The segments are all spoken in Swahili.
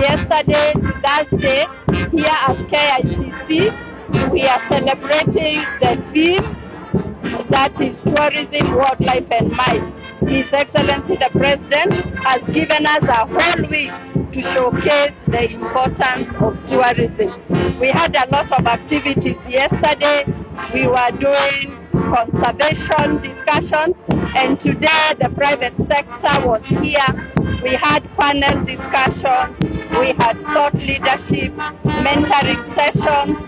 yesterday to Thursday here at KICC. We are celebrating the theme that is tourism, wildlife and mice. His Excellency the President has given us a whole week to showcase the importance of tourism. We had a lot of activities yesterday. We were doing conservation discussions, and today the private sector was here. We had panel discussions, we had thought leadership, mentoring sessions,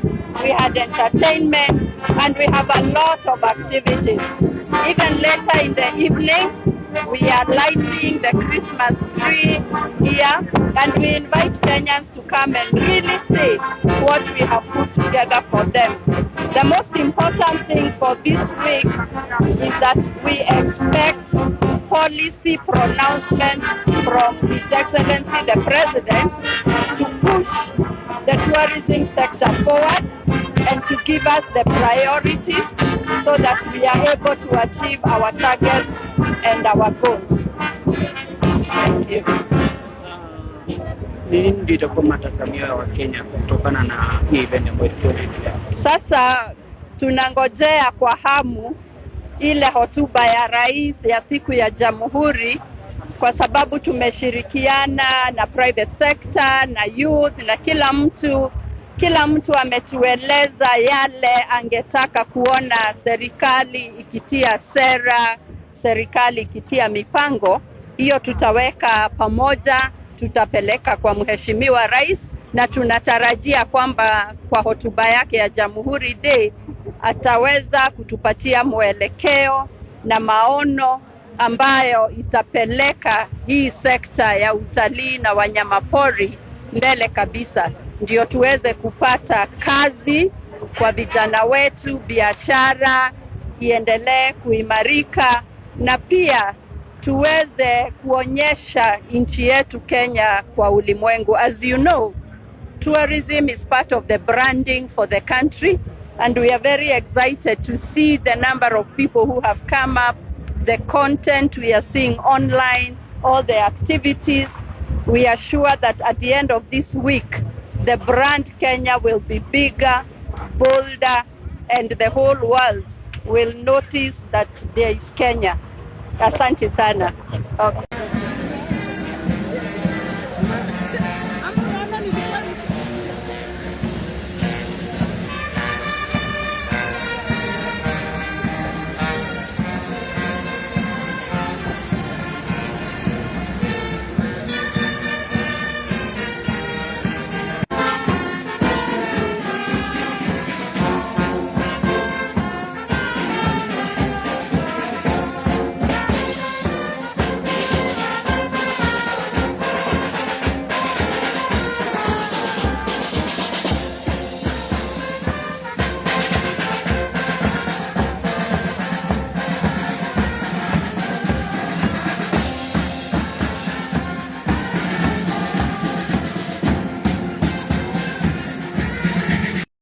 we had entertainment, and we have a lot of activities. Even later in the evening, we are lighting the Christmas tree here, and we invite Kenyans to come and really see what we have put together for them. The most important thing for this week is that we expect policy pronouncements from His Excellency the President to push the tourism sector forward and to give us the priorities so that we are able to achieve our targets and our goals. Thank you. Nini ndio itakuwa matazamio ya Wakenya kutokana na hii event ambayo tunaendelea? Sasa tunangojea kwa hamu ile hotuba ya rais ya siku ya Jamhuri, kwa sababu tumeshirikiana na private sector na youth na kila mtu ametueleza yale angetaka kuona serikali ikitia sera, serikali ikitia mipango. Hiyo tutaweka pamoja, tutapeleka kwa Mheshimiwa Rais, na tunatarajia kwamba kwa hotuba yake ya Jamhuri Day ataweza kutupatia mwelekeo na maono ambayo itapeleka hii sekta ya utalii na wanyamapori mbele kabisa, ndio tuweze kupata kazi kwa vijana wetu, biashara iendelee kuimarika, na pia tuweze kuonyesha nchi yetu Kenya kwa ulimwengu. As you know, tourism is part of the branding for the country, and we are very excited to see the number of people who have come up, the content we are seeing online, all the activities. We are sure that at the end of this week, the brand Kenya will be bigger, bolder, and the whole world will notice that there is Kenya. Asante sana. Okay.